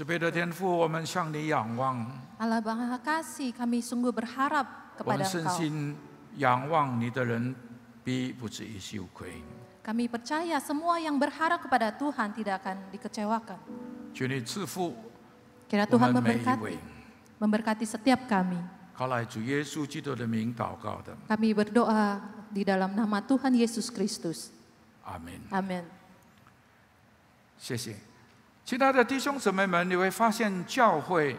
慈悲的天父，我们向你仰望， Allah Maha Kasih, kami sungguh berharap 我们 kepada 深 Engkau. 信仰望你的人必不至于羞愧。 Kami percaya semua yang berharap kepada Tuhan tidak akan dikecewakan. 求你赐福 Kiranya 我 Tuhan 们每一位。 memberkati setiap kami. 靠来主耶稣基督的名祷告的， Kami berdoa di dalam nama Tuhan Yesus Kristus. 阿门。 Amin. 谢谢。亲爱的弟兄姊妹们，你会发现教会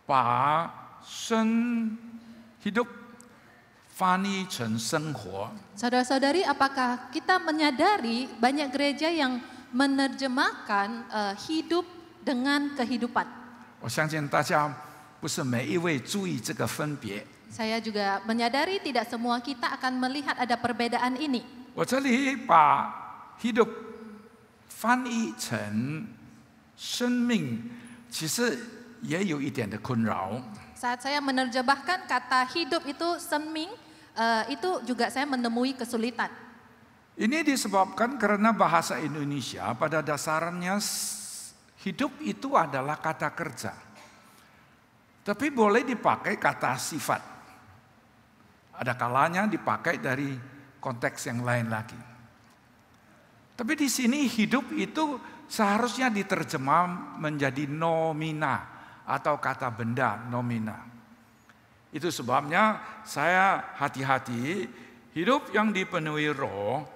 把生 hidup 翻译成生活。 Saudara-saudari, apakah kita menyadari banyak gereja yang menerjemahkan hidup dengan kehidupan? 我相信大家不是每一位注意这个分别。 Saya juga menyadari tidak semua kita akan melihat ada perbedaan ini. 我这里把 hidup 翻译成生命，其实也有一点的困扰。 Saat saya menerjemahkan kata hidup itu seming, itu juga saya menemui kesulitan. Ini disebabkan karena bahasa Indonesia pada dasarnya hidup itu adalah kata kerja. Tapi boleh dipakai kata sifat. Ada kalanya dipakai dari konteks yang lain lagi. Tapi di sini hidup itu seharusnya diterjemah menjadi nomina atau kata benda nomina. Itu sebabnya saya hati-hati hidup yang dipenuhi roh.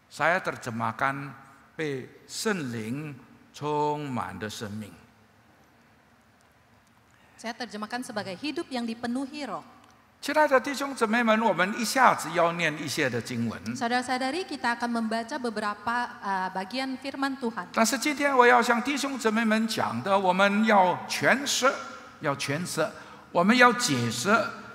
Saya terjemahkan 被圣灵充满的生命。 Saya terjemahkan sebagai hidup yang dipenuhi roh. 亲爱的弟兄姊妹们，我们一下子要念一些的经文， Saudara-saudari, kita akan membaca beberapa bagian firman Tuhan. 但是今天我要向弟兄姊妹们讲的，我们要诠释，我们要解释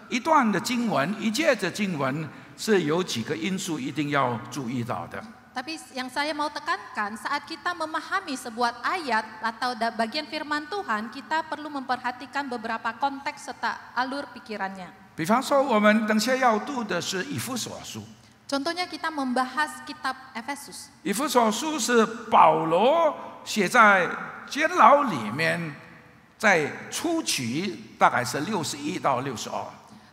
一段的经文，一节的经文是有几个因素一定要注意到的。 Tapi yang saya mau tekankan, saat kita memahami sebuah ayat atau bagian firman Tuhan, kita perlu memperhatikan beberapa konteks serta alur pikirannya. 比方说，我们等下要读的是以弗所书。 Contohnya kita membahas kitab Efesus. 以弗所书是保罗写在监牢里面，在初期大概是61到62。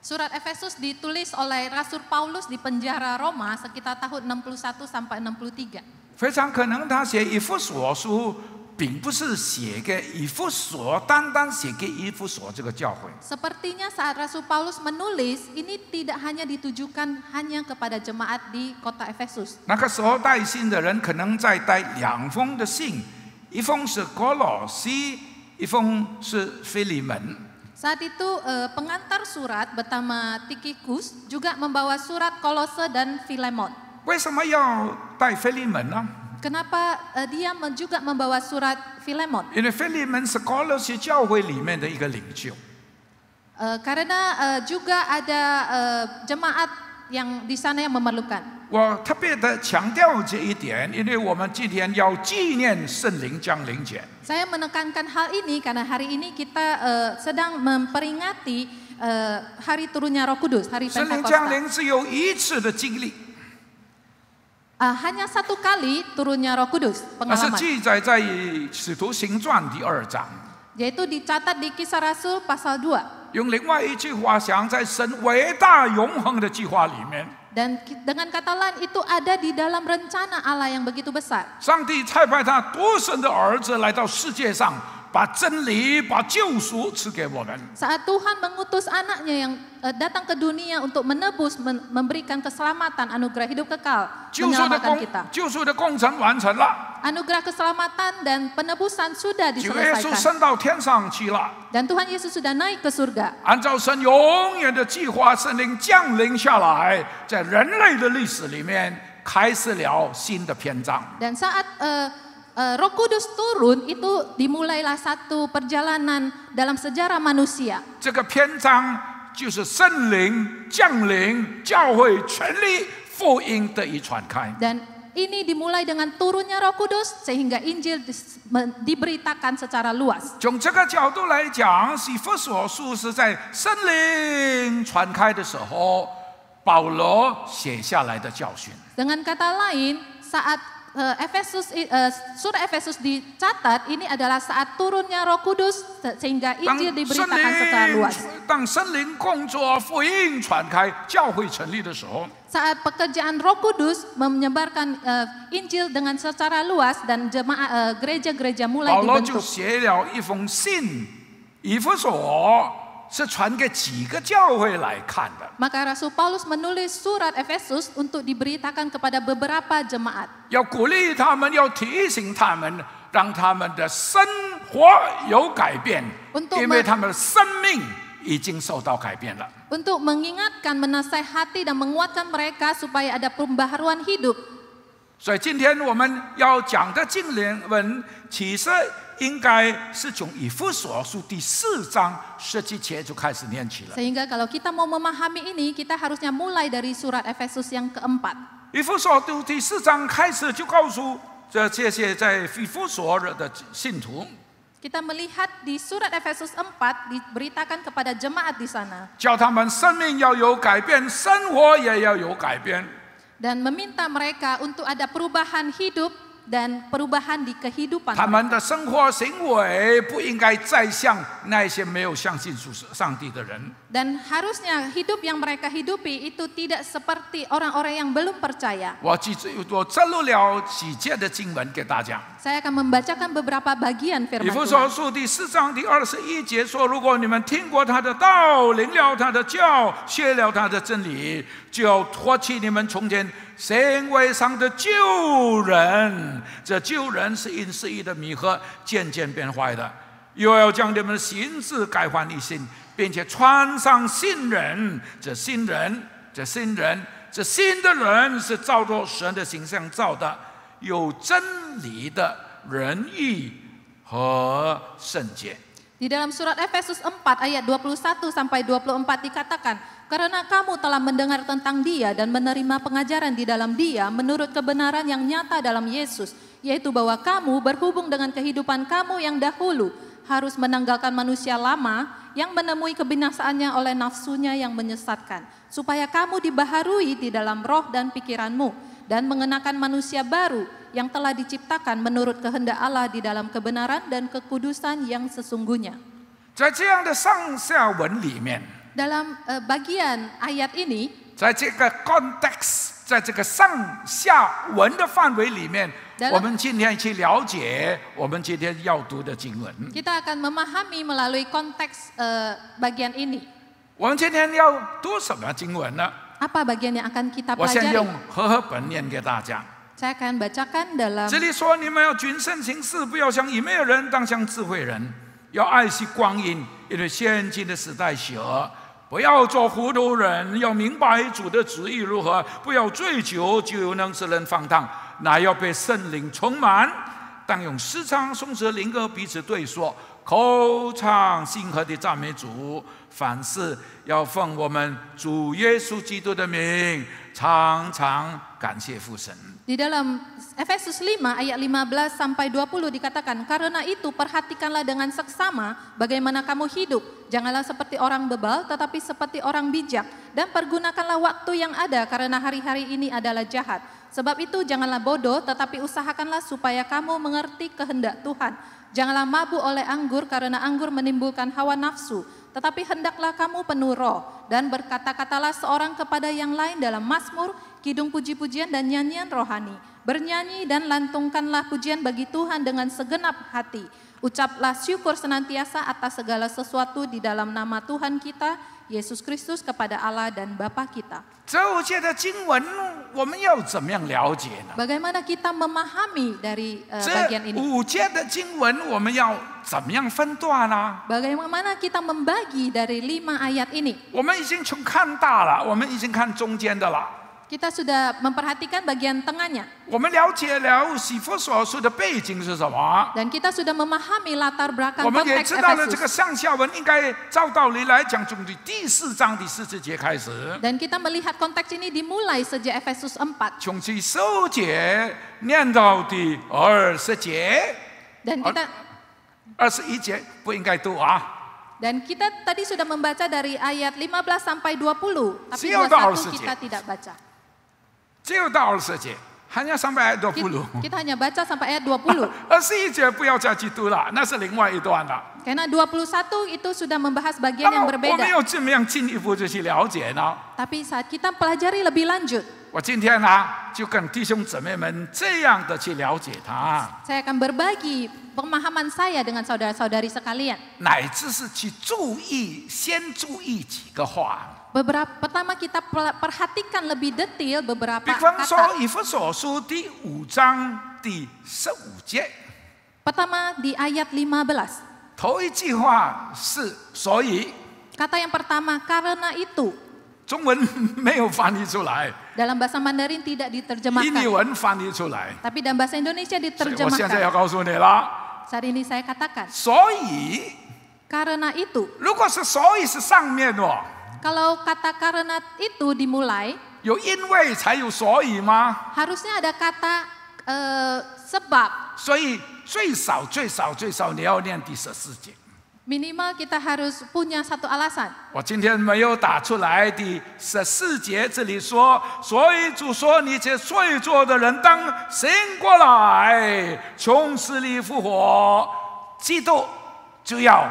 Surat Efesus ditulis oleh Rasul Paulus di penjara Roma sekitar tahun 61 sampai 63. 非常可能他写以弗所书，并不是写给以弗所，单单写给以弗所这个教会。 Sepertinya saat Rasul Paulus menulis, ini tidak hanya ditujukan hanya kepada jemaat di kota Efesus. 那个时候带信的人可能在带两封的信，一封是哥罗西，一封是腓利门。 Saat itu pengantar surat bernama Tikikus juga membawa surat Kolose dan Filemon. 为什么要带腓利门呢？ Kenapa dia juga membawa surat Filemon? 因为腓利门是哥罗西教会里面的一个领袖。 Karena juga ada jemaat yang di sana yang memerlukan. 我特别的强调这一点，因为我们今天要纪念圣灵降临节。 Saya menekankan hal ini karena hari ini kita sedang memperingati hari turunnya Roh Kudus, hari 圣灵降 Pentakosta. 临只有一次的经历， Hanya satu kali turunnya Roh Kudus 那是 pengalaman, 记载在使徒行传第2章。 yaitu dicatat di Kisah Rasul pasal 2. 用另外一句话讲，在神伟大永恒的计划里面， Dan dengan kata lain itu ada di dalam rencana Allah yang begitu besar. 上帝差派他独生的儿子来到世界上，把真理、把救赎赐给我们。 Saat Tuhan mengutus anaknya yang datang ke dunia untuk menebus, memberikan keselamatan, anugerah hidup kekal, 救赎的 menyelamatkan kita. 救赎的工程完成了， Anugerah keselamatan dan penebusan sudah 主耶稣 diselesaikan. 升到天上去了。 Dan Tuhan Yesus sudah naik ke surga. 按照神永远的计划，圣灵降临下来，在人类的历史里面开始了新的篇章。 Dan saat Roh Kudus turun, itu dimulailah satu perjalanan dalam sejarah manusia. 这个篇章就是圣灵降临，教会全力福音得以传开。 Dan ini dimulai dengan turunnya Roh Kudus sehingga Injil diberitakan secara luas. 从这个角度来讲，以弗所书是在圣灵传开的时候，保罗写下来的教训。 Dengan kata lain, saat Surat Efesus dicatat ini adalah saat turunnya Roh Kudus sehingga Injil diberitakan secara luas. 当圣灵工作、福音传开、教会成立的时候， Saat pekerjaan Roh Kudus menyebarkan Injil dengan secara luas dan jemaat gereja-gereja mulai 保罗就 dibentuk. 写了一封信，以弗所是传给几个教会来看的。 Maka Rasul Paulus menulis surat Efesus untuk diberitakan kepada beberapa jemaat. 要鼓励他们，要提醒他们，让他们的生活有改变， Untuk 因为他们的生命已经受到改变了。 Untuk mengingatkan, menasihati dan menguatkan mereka supaya ada pembaharuan hidup. 所以今天我们要讲的经文，其实应该是从以弗所书第4章17节就开始念起了。 Sehingga kalau kita mau memahami ini, kita harusnya mulai dari surat Efesus yang keempat. 以弗所书第4章开始就告诉这些在以弗所的信徒， Kita melihat di surat Efesus 4 diberitakan kepada jemaat di sana. 叫他们生命要有改变，生活也要有改变。 Dan meminta mereka untuk ada perubahan hidup dan perubahan di kehidupan 他们 mereka. 的生活行为不应该再像那些没有相信主上帝的人。 Dan harusnya hidup yang mereka hidupi itu tidak seperti orang-orang yang belum percaya. 我摘录了几节的经文给大家。 Saya akan membacakan beberapa bagian 以 firman 弗所 Tuhan. 书第4章第21节说：“如果你们听过他的道，领了他的教，学了他的真理，就要脱弃你们从前行为上的旧人。这旧人是因失意的迷惑渐渐变坏的，又要将你们的心智改换一新，并且穿上新人。这新的人是照着神的形象造的。” 有真理的仁义和圣洁。 Di dalam surat Efesus 4 ayat 21 sampai 24 dikatakan, karena kamu telah mendengar tentang Dia dan menerima pengajaran di dalam Dia menurut kebenaran yang nyata dalam Yesus, yaitu bahwa kamu berhubung dengan kehidupan kamu yang dahulu harus menanggalkan manusia lama yang menemui kebinasaannya oleh nafsunya yang menyesatkan, supaya kamu dibaharui di dalam roh dan pikiranmu dan mengenakan manusia baru yang telah diciptakan menurut kehendak Allah di dalam kebenaran dan kekudusan yang sesungguhnya. 在这样的上下文里面， Dalam bagian ayat ini, 在这个 context， 在这个上下文的范围里面， 我们今天去了解我们今天要读的经文。 kita akan memahami melalui konteks bagian ini. 我们今天要读什么经文呢？ Apa bagian yang akan kita 我先 pelajari? 用和本念给大家。 Saya akan bacakan dalam 这里说：“你们要谨慎行事，不要像愚昧人，当像智慧人；要爱惜光阴，因为现今的时代邪恶。不要做糊涂人，要明白主的旨意如何。不要醉酒，酒能使人放荡，乃要被圣灵充满。当用诗唱、颂词、灵歌彼此对说，口唱心和地赞美主。凡事要奉我们主耶稣基督的名，常常感谢父神。” Di dalam Efesus 5 ayat 15 sampai 20 dikatakan, karena itu perhatikanlah dengan seksama bagaimana kamu hidup. Janganlah seperti orang bebal tetapi seperti orang bijak. Dan pergunakanlah waktu yang ada karena hari-hari ini adalah jahat. Sebab itu janganlah bodoh tetapi usahakanlah supaya kamu mengerti kehendak Tuhan. Janganlah mabuk oleh anggur karena anggur menimbulkan hawa nafsu. Tetapi hendaklah kamu penuh roh dan berkata-katalah seorang kepada yang lain dalam mazmur, kidung puji-pujian dan nyanyian rohani. Bernyanyi dan lantungkanlah pujian bagi Tuhan dengan segenap hati. Ucaplah syukur senantiasa atas segala sesuatu di dalam nama Tuhan kita, Yesus Kristus kepada Allah dan Bapa kita. 这5节的经文，我们要怎么样了解呢？ Bagaimana kita memahami dari 这 bagian ini? 5节的经文，我们要怎么样分段呢？ Bagaimana kita membagi dari 5 ayat ini? 我们已经从看大了，我们已经看中间的了。 Kita sudah memperhatikan bagian tengahnya. 我们了解了以弗所书的背景是什么， Dan kita sudah memahami latar belakang 我们也 konteks 知道了这个 Efesus. 上下文应该照道理来讲，从第4章第40节开始， Dan kita melihat konteks ini dimulai sejak Efesus 4. 从第15节念到第20节、 Dan kita 21节不应该读啊。 dan kita tadi sudah membaca dari ayat 15 sampai 20, tapi 只有到 21 20 kita tidak baca. 只有到20节， hanya sampai ayat 20. Kita hanya baca sampai ayat 20. 21节不要再去读了，那是另外一段了。 Karena 21 itu sudah membahas bagian 那 yang 么我们 berbeda. 要怎么样进一步的去了解呢？ Tapi saat kita pelajari lebih lanjut, 我今天呢，就跟弟兄姊妹们这样的去了解它， saya akan berbagi pemahaman saya dengan saudara-saudari sekalian. 乃至是去注意，先注意几个话。 Pertama kita perhatikan lebih detail beberapa 比方说 kata. 以弗所书第5章第15节， Pertama di ayat 15. 头一句话是所以， Kata yang pertama, karena itu. 中文没有翻译出来， Dalam bahasa Mandarin tidak 印尼 diterjemahkan. 文翻译出来。 Tapi dalam bahasa Indonesia 所以我现在 diterjemahkan. 要告诉你了， Saat ini saya katakan, 所以 karena itu. 如果是所以是上面哦， Kalau kata karena itu dimulai, 有因为才有所以吗？ harusnya ada kata sebab. 所以最少你要念第14节。 Minimal kita harus punya satu alasan. 我今天没有打出来第14节，这里说，所以主说你这睡着的人当醒过来，从死里复活，基督就要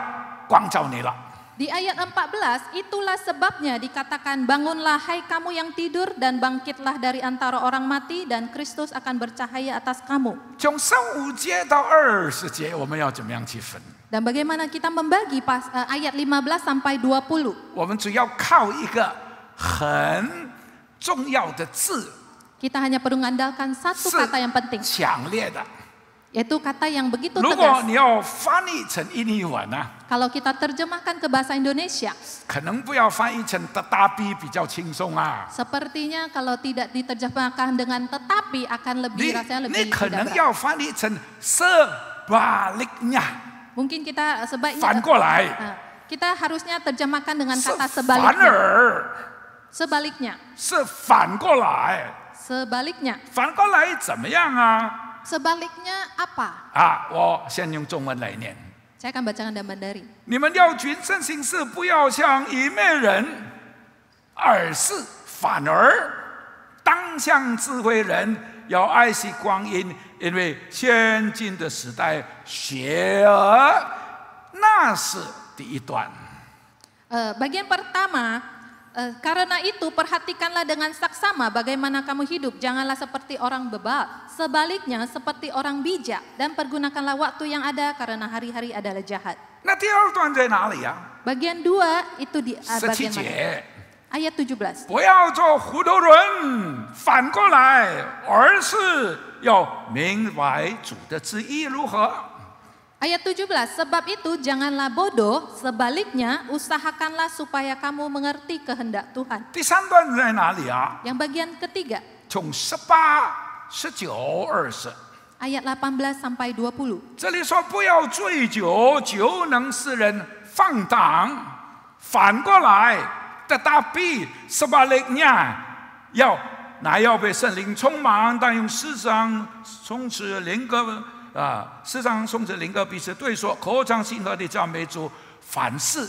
光照你了。 Di ayat 14, itulah sebabnya dikatakan bangunlah hai kamu yang tidur dan bangkitlah dari antara orang mati dan Kristus akan bercahaya atas kamu. 从15节到20节，我们要怎么样去分？ Dan bagaimana kita membagi ayat 15 sampai 20? 我们主要靠一个很重要的字， Kita hanya perlu mengandalkan satu 是 kata yang penting, 强烈的。 yaitu kata yang begitu 如果 tegas. 你要翻译成印尼文呢， Kalau kita terjemahkan ke bahasa Indonesia, 可能不要翻译成tetapi比较轻松啊。 sepertinya kalau tidak diterjemahkan dengan tetapi akan lebih rasanya 你 lebih 可 tidak 能 berat. 要翻译成 sebaliknya， Mungkin kita 反 sebaiknya 过来， kita harusnya terjemahkan dengan 是 kata 反 sebaliknya. 而， Sebaliknya, 是反过来， sebaliknya. 反过来怎么样啊？ Sebaliknya apa? 啊，我先用中文来念。 Saya akan bacakan dalam Mandarin. 你们要谨慎行事，不要像愚昧人，而是反而当像智慧人，要爱惜光阴，因为现今的时代邪恶。那是第一段。 Bagian pertama, karena itu perhatikanlah dengan saksama bagaimana kamu hidup. Janganlah seperti orang bebal. Sebaliknya seperti orang bijak. Dan pergunakanlah waktu yang ada karena hari-hari adalah jahat. 那第二段在哪里呀、 Bagian 2 itu di 17 bagian mana? 节， Ayat 17. 不要做糊涂人，反过来，而是要明白主的旨意如何。 Ayat 17, sebab itu janganlah bodoh, sebaliknya usahakanlah supaya kamu mengerti kehendak Tuhan. 第三段在哪里啊？ Yang bagian ketiga, 从18、19、20。 ayat 18 sampai 20. 这里说不要醉酒，酒能使人放荡；反过来，tetapi sebaliknya要被圣灵充满，但用世上充斥灵歌世上充斥灵歌彼此对说，口唱心和的赞美主，凡事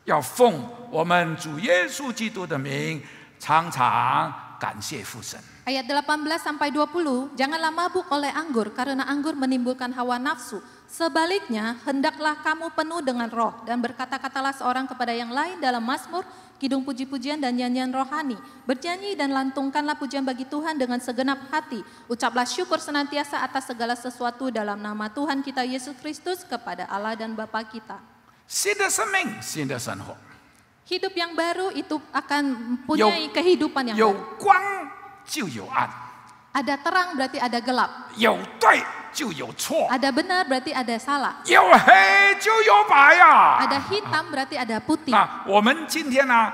要奉我们主耶稣基督的名，常常感谢父神。 Ayat 18 sampai 20, janganlah mabuk oleh anggur karena anggur menimbulkan hawa nafsu. Sebaliknya, hendaklah kamu penuh dengan roh dan berkata-katalah seorang kepada yang lain dalam mazmur, kidung puji-pujian dan nyanyian rohani. Bernyanyi dan lantungkanlah pujian bagi Tuhan dengan segenap hati. Ucaplah syukur senantiasa atas segala sesuatu dalam nama Tuhan kita Yesus Kristus kepada Allah dan Bapa kita. 新的生命，新的生活， Hidup yang baru itu akan mempunyai kehidupan yang 有 baru. 光就有暗， Ada terang berarti ada gelap. 有对就有错， Ada benar berarti ada salah. 有黑就有白呀、 Ada hitam berarti ada putih. 那我们今天呢，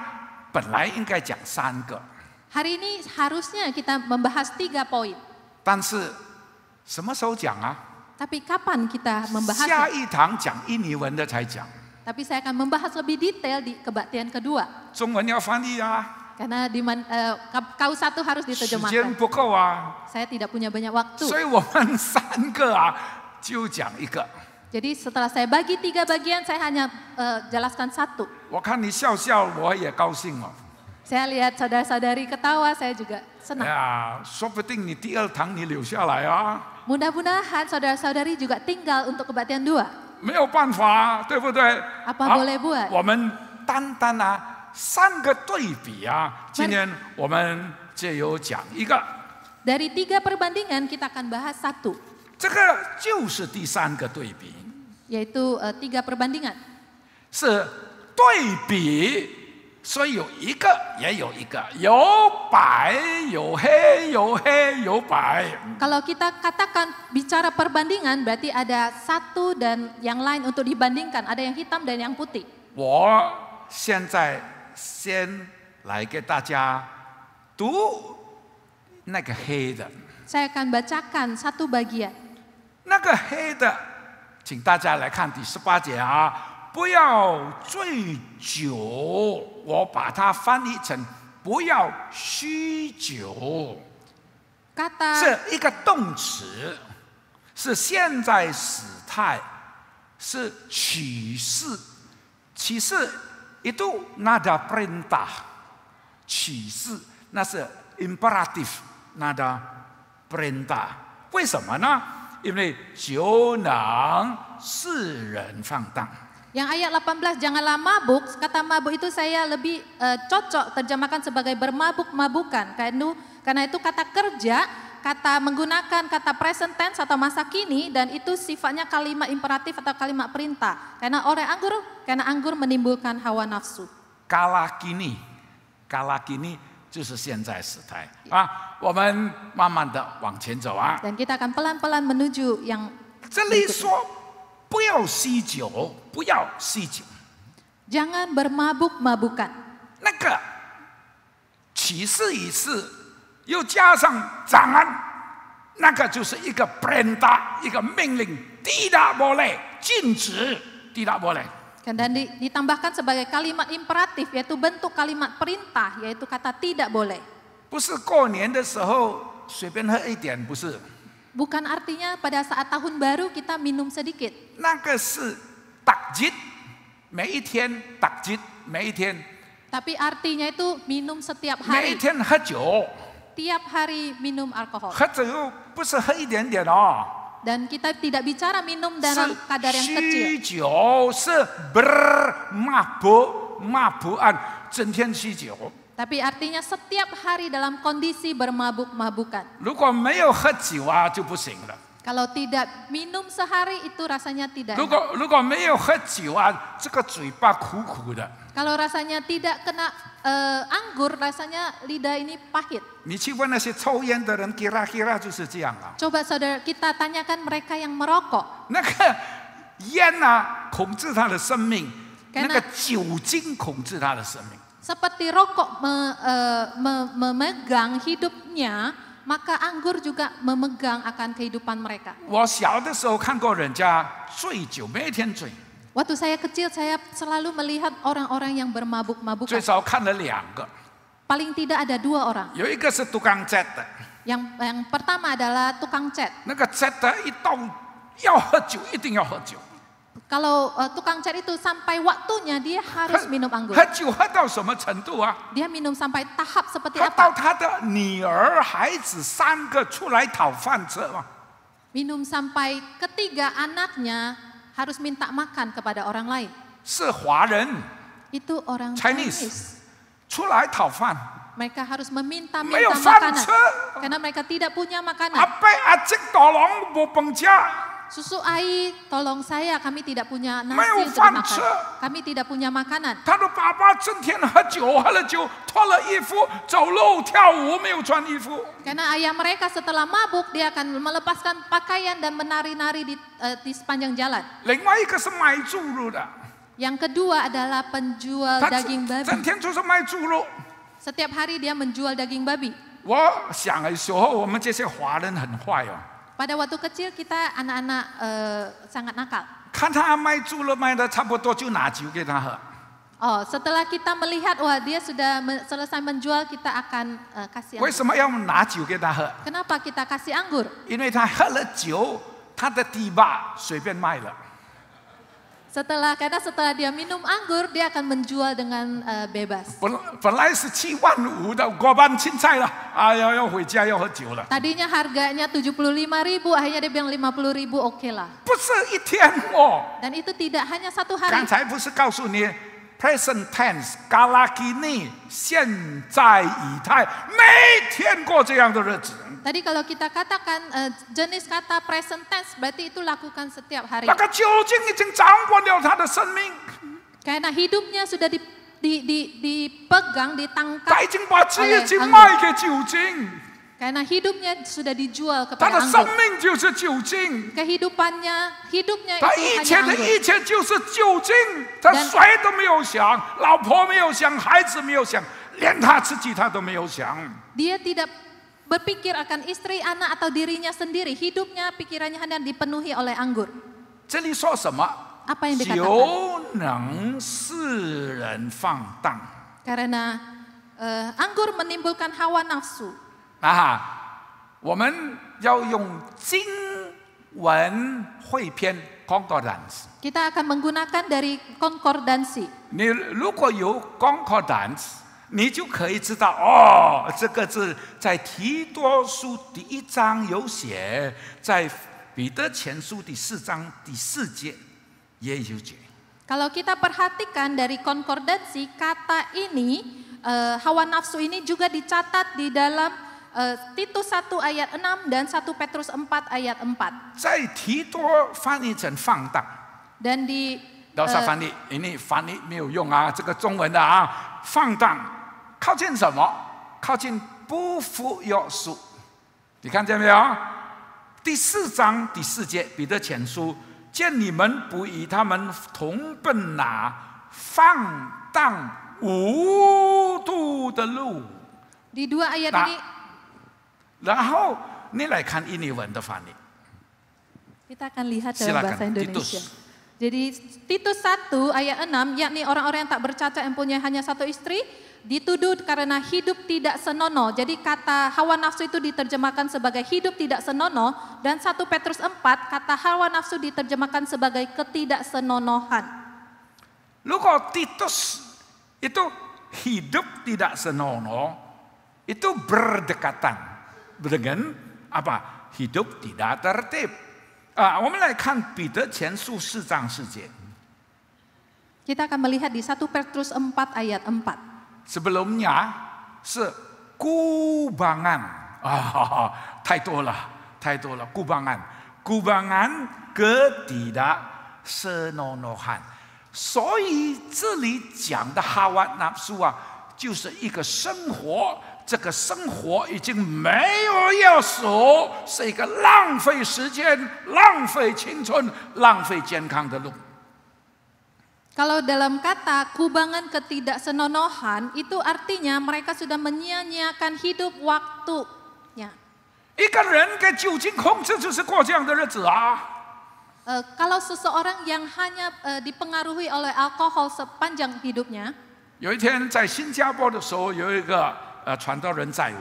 本来应该讲3个， Hari ini harusnya kita membahas 3 poin. 但是什么时候讲啊？ Tapi kapan kita 下 membahasnya? 一堂讲印尼文的才讲， Tapi saya akan membahas lebih detail di kebaktian kedua. 中文要翻译啊， Karena kau satu harus 时间 diterjemahkan. 不够啊， Saya tidak punya banyak waktu. 所以我们3个啊就讲一个。 Jadi setelah saya bagi 3 bagian, saya hanya jelaskan 1. 我看你笑笑，我也高兴哦。 Saya lihat saudara-saudari ketawa, saya juga senang. 说不定你第二堂你留下来啊， Mudah-mudahan saudara-saudari juga tinggal untuk kebaktian 2. 没有办法，对不对？ Apa boleh buat? 我们单单3个对比今天我们就有讲一个， Dari 3 perbandingan kita akan bahas 1, 这个就是第3个对比， yaitu 3 perbandingan. 是对比，所以有一个也有一个，有白有黑，有黑有白。 Kalau kita katakan bicara perbandingan berarti ada 1 dan yang lain untuk dibandingkan, ada yang hitam dan yang putih. 我现在先来给大家读那个黑的， Saya akan bacakan 1 bagian. 那个黑的，请大家来看第18节不要醉酒，我把它翻译成不要酗酒， Kata 是一个动词，是现在时态，是启示，启示itu nada perintah， 启示那是 imperative nada perintah， 为什么呢？因为酒能使人放荡。 Yang ayat 18, janganlah mabuk, kata mabuk itu saya lebih cocok terjemahkan sebagai bermabuk-mabukan. Karena itu kata kerja, kata menggunakan kata present tense atau masa kini, dan itu sifatnya kalimat imperatif atau kalimat perintah. Karena anggur menimbulkan hawa nafsu. kala kini 就是现在时态我们慢慢的往前走Dan kita akan pelan-pelan menuju yang 这里说不要酗酒，不要酗酒。 jangan bermabuk-mabukan. 那个启示一次，又加上长安，那个就是一个 perintah， 一个命令 ，tidak boleh， 禁止 ，tidak boleh。 Dan ditambahkan sebagai kalimat imperatif, yaitu bentuk kalimat perintah, yaitu kata tidak boleh. 不是过年的时候随便喝一点，不是。 Bukan artinya pada saat tahun baru kita minum sedikit. 那个是takjid， 每一天 takjid， 每一天， Tapi artinya itu minum setiap 每一 hari, 天喝酒， tiap hari minum alkohol. 喝酒不是喝一点点Dan kita tidak bicara minum dalam 是 kadar yang 酗 kecil. 酒，是 bermabuk-mabukan， 整天酗酒。 Tapi artinya setiap hari dalam kondisi bermabuk-mabukan. 如果没有喝酒就不行了。 Kalau tidak minum sehari itu rasanya tidak 如 enak. 果没有喝酒这个嘴巴苦苦的。 Kalau rasanya tidak kena anggur, rasanya lidah ini pahit. 你去问那些抽烟的人 ，kira-kira 就是这样Coba saudara kita tanyakan mereka yang merokok. 那个烟控制他的生命，那个酒精控制他的生命。 Seperti rokok memegang hidupnya, maka anggur juga memegang akan kehidupan mereka. 我小的时候看过人家醉酒，每天醉， Waktu saya kecil, saya selalu melihat orang-orang yang 最 bermabuk-mabukan. 少看了2个， Paling tidak ada 2 orang. 有一个是tukang cat 的， Yang pertama adalah tukang cat. 那个 cat 的一到要喝酒，一定要喝酒。 Kalau tukang cat itu sampai waktunya dia harus minum anggur. 喝酒喝到什么程度Dia minum sampai tahap seperti 喝到 apa? 他的女儿、孩子3个出来讨饭吃Minum sampai ketiga anaknya harus minta makan kepada orang lain. 是华人 Itu orang Chinese Chinese. 出来讨饭， Mereka harus 没有 meminta 饭 makanan 吃， karena mereka tidak punya 阿 makanan. 伯阿叔大郎无饭吃， Susu ai, tolong saya, kami tidak punya 没 nasi 有 untuk 饭 dimakan. 吃。 Kami tidak punya makanan. 他的爸爸整天喝酒，喝了酒脱了衣服走路跳舞，没有穿衣服。 Karena ayah mereka setelah mabuk, dia akan melepaskan pakaian dan menari-nari di sepanjang jalan. 另外一个是卖猪肉的， Yang kedua adalah penjual 他 daging 整 babi. 天就是卖猪肉。 Setiap hari dia menjual daging babi. 我想的时候，我们这些华人很坏Pada waktu kecil kita anak-anak sangat nakal. 看他卖猪肉卖的差不多，就拿酒给他喝。 Oh, setelah kita melihat wah dia sudah selesai menjual, kita akan kasih 为 anggur. 什么要拿酒给他喝？ Kenapa kita kasih anggur? 因为他喝了酒，他的堤坝随便卖了。Karena setelah dia minum anggur, dia akan menjual dengan bebas. 本来是7.5万的5班青菜了，哎呀，要回家要喝酒了。 Tadinya harganya 75.000, akhirnya dia bilang 50.000 oke lah. 不是一天哦， Dan itu tidak hanya satu hari. 刚才不是告诉你 present tense 嘎拉基尼现在以太，每天过这样的日子。 Tadi kalau kita katakan jenis kata present tense, berarti itu lakukan setiap hari. 那个酒精已经掌管了他的生命， Karena hidupnya sudah dipegang, 他 ditangkap 已经把自 oleh 己 anggur. 卖给酒精， Karena hidupnya sudah dijual 他 kepada 的生 anggur. 命就是酒精， Hidupnya 他 itu 一 hanya 切的 anggur. 一切就是酒精，他谁都没有想，老婆没有想，孩子没有想，连他自己他都没有想。 Dia tidak berpikir akan istri, anak atau dirinya sendiri. Hidupnya, pikirannya hanya dipenuhi oleh anggur. 这里说什么？ Apa yang dikatakan? 酒能使人放荡。 Karena anggur menimbulkan hawa nafsu. 我们要用经文汇编 concordance。 Kita akan menggunakan dari konkordansi. 你如果有 concordance， 你就可以知道哦，这个字在提多书第1章有写，在彼得前书第4章第4节也有写。 Kalau kita perhatikan dari konkordansi, kata ini, hawa nafsu ini juga dicatat di dalam Titus 1 ayat 6 dan 1 Petrus 4 ayat 4. 在提多翻译成放荡。 Dan di 老师翻译，你翻译没有用啊，这个中文的啊，放荡靠近什么？靠近不服约束。你看见没有？第4章第4节，彼得前书，见你们不与他们同奔那放荡无度的路。 di 2 ayat Nah. ini 然后你来看印尼文的翻译。 kita akan lihat dalam Silakan, bahasa Indonesia. Titus. Jadi Titus 1 ayat 6, yakni orang-orang yang tak bercacat yang punya hanya satu istri, dituduh karena hidup tidak senonoh. Jadi kata hawa nafsu itu diterjemahkan sebagai hidup tidak senonoh, dan 1 Petrus 4 kata hawa nafsu diterjemahkan sebagai ketidaksenonohan. 如果 Titus itu hidup tidak senonoh, itu berdekatan dengan apa? Hidup tidak tertib. 我们来看彼得前书4章4节。 Kita akan melihat di 1 Petrus 4 ayat 4. Sebelumnya 是孤bangan，太多了，太多了，孤bangan，孤bangan ketidaksenonohan。所以这里讲的哈瓦纳苏啊，就是一个生活。 这个生活已经没有要守，是一个浪费时间、浪费青春、浪费健康的路。 Kalau dalam kata kubangan ketidaksenonohan, itu artinya mereka sudah menyia-nyiakan hidup waktunya. 一个人给酒精控制，就是过这样的日子啊。 Kalau seseorang yang hanya dipengaruhi oleh alkohol sepanjang hidupnya. 有一天在新加坡的时候，有一个传道人载我。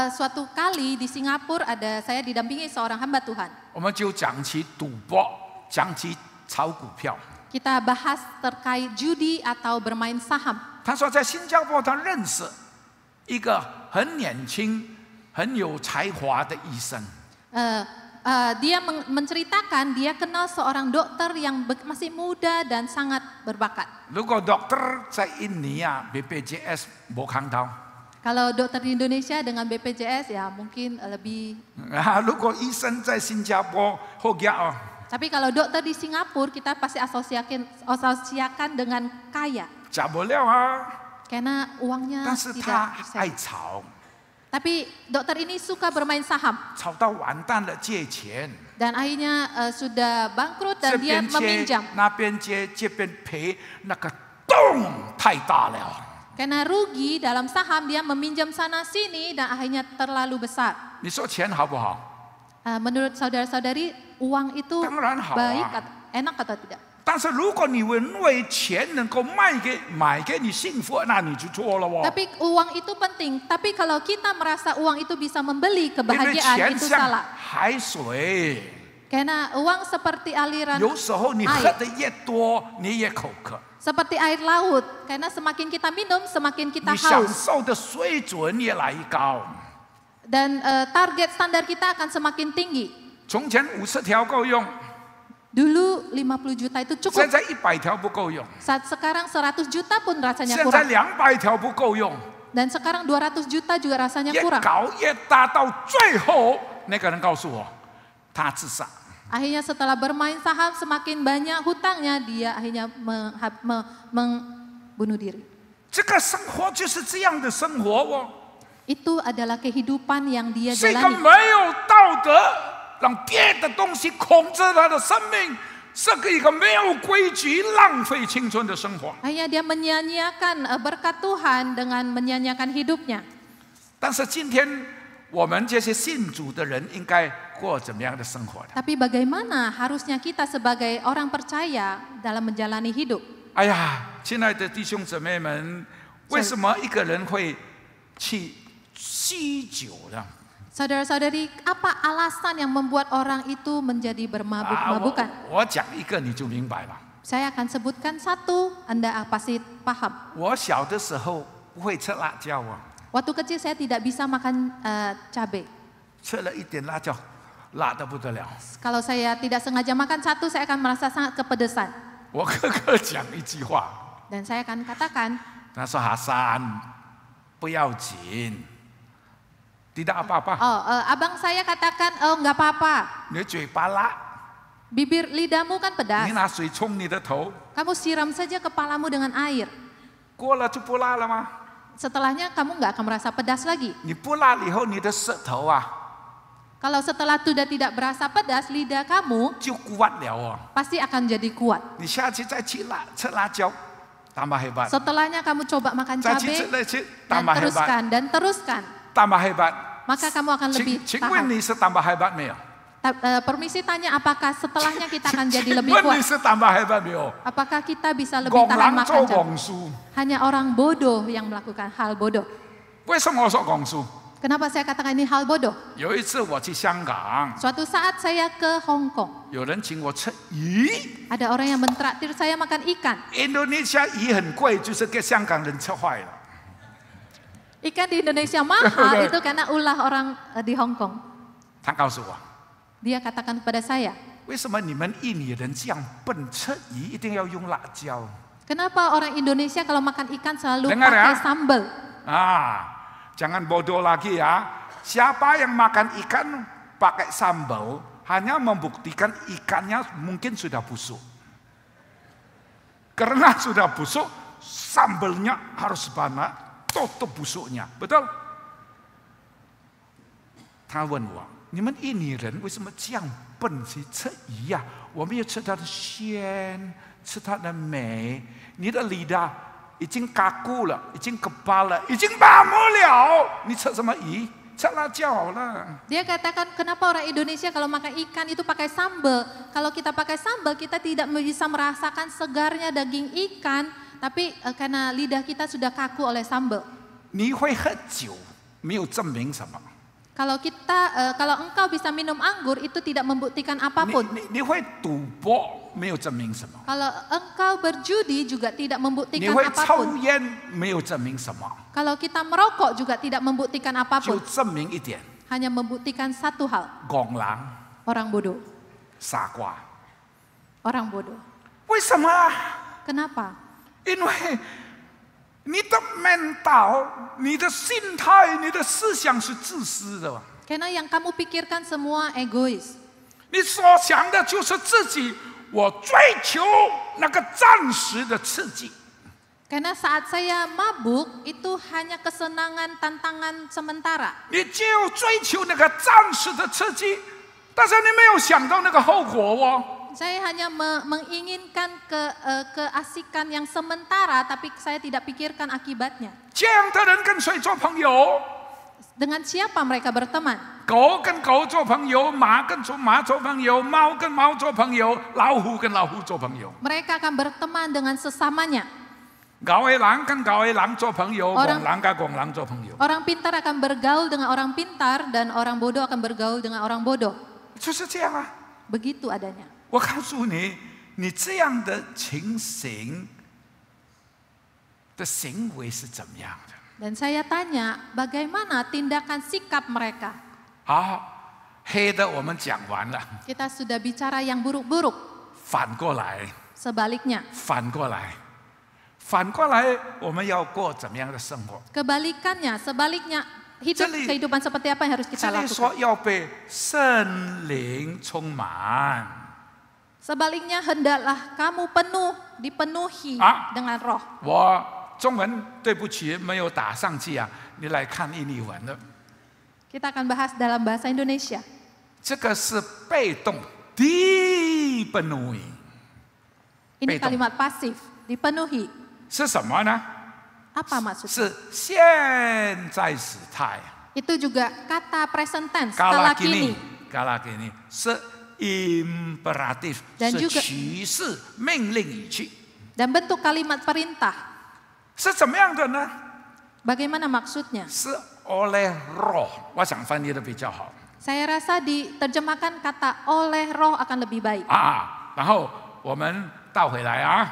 Suatu kali di Singapura saya didampingi seorang hamba Tuhan. 我们就讲起赌博，讲起炒股票。 Kita bahas terkait judi atau bermain saham. 他说在新加坡他认识一个很年轻、很有才华的医生。 Dia menceritakan dia kenal seorang dokter yang masih muda dan sangat berbakat. 如果 dokter 在印尼啊 ，BPJS 没看到。 Kalau dokter di Indonesia dengan BPJS ya mungkin lebih. 如果医生在新加坡，好呀哦。 Tapi kalau dokter di Singapura kita pasti asosiasikan dengan kaya. 假不了啊。 Karena uangnya 但是他 tidak 爱 besar. 炒， Tapi dokter ini suka bermain saham. 炒到完蛋了，借钱。 Dan akhirnya sudah bangkrut 这 dan dia 边接 meminjam. 那边接，这边赔，那个洞太大了。 Karena rugi dalam saham dia meminjam sana sini dan akhirnya terlalu besar. 你说钱好不好？ Menurut saudara-saudari uang itu 当然好啊。 baik enak atau tidak? 但是如果你认为钱能够买给你幸福，那你就错了哦。 Tapi uang itu penting. Tapi kalau kita merasa uang itu bisa membeli 因为 kebahagiaan 钱 itu 像 salah. 海水， Karena uang seperti aliran 有时候你喝 air, 的越多，你越口渴， seperti air laut. Karena semakin kita minum, semakin kita 你享 haus. 受的水准越来越高。 Dan target standar kita akan semakin tinggi. 从前50条够用， Dulu 50 juta itu 现 cukup. 在100条不够用， Saat sekarang 100 juta pun rasanya 现在 kurang. 200条不够用， Dan sekarang 200 juta juga rasanya 越 kurang. 搞越大，到最后那个人告诉我，他自杀。 Akhirnya setelah bermain saham semakin banyak hutangnya, dia akhirnya membunuh diri. 这个生活就是这样的生活哦， Itu adalah kehidupan yang dia 是一个 jalani. 没有道德，让别的东西控制他的生命，是一个没有规矩、浪费青春的生活。 Akhirnya dia menyia-nyiakan berkat Tuhan dengan menyia-nyiakan hidupnya. 但是今天我们这些信主的人应该过怎么样的生活呢？ Tapi bagaimana harusnya kita sebagai orang percaya dalam menjalani hidup? 哎呀，亲爱的弟兄姊妹们，为什么一个人会去酗酒呢？ Saudara-saudari, apa alasan yang membuat orang itu menjadi bermabuk-mabukan? 我讲一个你就明白了。 Saya akan sebutkan satu, Anda pasti paham. 我小的时候不会吃辣椒啊， Waktu kecil saya tidak bisa makan cabai. 吃了一点辣椒，辣得不得了。 Kalau saya tidak sengaja makan satu, saya akan merasa sangat kepedesan. 我哥哥讲一句话， Dan saya akan katakan, 他说：“哈山，不要紧，tidak apa-apa， abang saya katakan, oh nggak apa-apa. 你的嘴巴辣， Bibir lidahmu kan 你 pedas. 拿水冲你的头， Kamu siram saja kepalamu dengan air. 过了就不辣了吗？ Setelahnya kamu nggak akan merasa pedas lagi. 你不辣了以后，你的舌头啊 Kalau setelah sudah tidak berasa pedas, lidah kamu 就kuat了哦。 pasti akan jadi kuat. 你下次再吃辣椒，tambah hebat， Setelahnya kamu coba makan 再去 cabai 吃 dan tambah hebat， teruskan dan teruskan. tambah hebat。 Maka kamu akan lebih 请问 tahan. 你是 tambah hebat 没有？ Permisi tanya, apakah setelahnya kita akan jadi 请 lebih 问你 kuat? 是 tambah hebat 没有？ Apakah kita bisa lebih 拱 tahan 狼 makan 做 cabai? 拱书， Hanya orang bodoh yang melakukan hal bodoh. 为什么我说拱书？ Kenapa saya katakan ini hal bodoh? 有一次我去香港， Suatu saat saya ke Hong Kong. 有人请我吃鱼。 Ada orang yang mentraktir saya makan ikan. Indonesia 鱼很贵，就是给香港人吃坏了。 Ikan di Indonesia mahal itu karena ulah orang di Hong Kong. 他告诉我， Dia katakan kepada saya, 为什么你们印尼人这样笨，吃鱼一定要用辣椒？ kenapa orang Indonesia kalau makan ikan selalu Dengar ya. pakai sambal? Jangan bodoh lagi ya. Siapa yang makan ikan pakai sambal hanya membuktikan ikannya mungkin sudah busuk. Karena sudah busuk, sambalnya harus banyak, tutup busuknya. Betul? 他问我，你们印尼人为什么这样笨去吃鱼呀？我们要吃它的鲜，吃它的美。你的梨的已经kaku了，已经kebal了，已经拔不了，你吃什么鱼？吃辣椒好了。 Dia katakan, kenapa orang Indonesia kalau makan ikan itu pakai sambal? Kalau kita pakai sambal, kita tidak bisa merasakan segarnya daging ikan, tapi karena lidah kita sudah kaku oleh sambal. 你会喝酒，没有证明什么。 Kalau engkau bisa minum anggur, itu tidak membuktikan apapun. 你会赌博，没有证明什么。 Kalau engkau berjudi juga tidak 你 membuktikan 会抽 apapun. 烟，没有证明什么， Kalau kita merokok juga tidak membuktikan 就 apapun. 证明一点： Hanya membuktikan satu hal, 拱狼、 orang bodoh. 傻瓜。 Orang bodoh. 为什么？ Kenapa? 因为你的 mental、你的心态、你的思想是自私的。 Karena yang kamu pikirkan semua egois. 你所想的就是自己，我追求那个暂时的刺激。 Karena saat saya mabuk, itu hanya kesenangan tantangan sementara. 你就追求那个暂时的刺激，但是你没有想到那个后果哦。 Saya hanya menginginkan keasikan yang sementara, tapi saya tidak pikirkan akibatnya. 这样的人跟谁做朋友？ Dengan siapa mereka berteman? 狗跟狗做朋友，马跟马做朋友，猫跟猫做朋友，老虎跟老虎做朋友。 Mereka akan berteman dengan sesamanya. 狗的狼跟狗的狼做朋友， Orang- 拱狼跟拱狼做朋友， Orang pintar akan bergaul dengan orang pintar, dan orang bodoh akan bergaul dengan orang bodoh. 就是这样啊。Begitu adanya. 我告诉你，你这样的情形的行为是怎么样的？ Dan saya tanya, bagaimana tindakan sikap mereka? 好，黑的我们讲完了， Kita sudah bicara yang buruk-buruk. 反过来， Sebaliknya, 反过来，反过来，我们要过怎么样的生活？ kebalikannya, sebaliknya, hidup Jadi- kehidupan seperti apa yang harus 这 kita 里说 lakukan? 要被圣灵充满。 Sebaliknya, hendaklah kamu dipenuhi Ah. dengan roh. 我中文对不起没有打上去啊，你来看印尼文的， Kita akan bahas dalam bahasa Indonesia. 这个是被动，dipenuhi Ini Betul. kalimat pasif, dipenuhi. 是什么呢？ Apa maksudnya? 是现在时态。 Itu juga kata present tense, kala kala kini. kini 是 imperatif， Dan 是 juga- 提示命令语气， Dan bentuk kalimat perintah. 是怎么样的呢？ Bagaimana maksudnya? 是 oleh roh， 我想翻译的比较好 Saya rasa diterjemahkan kata oleh roh akan lebih baik. 啊。然后我们倒回来啊，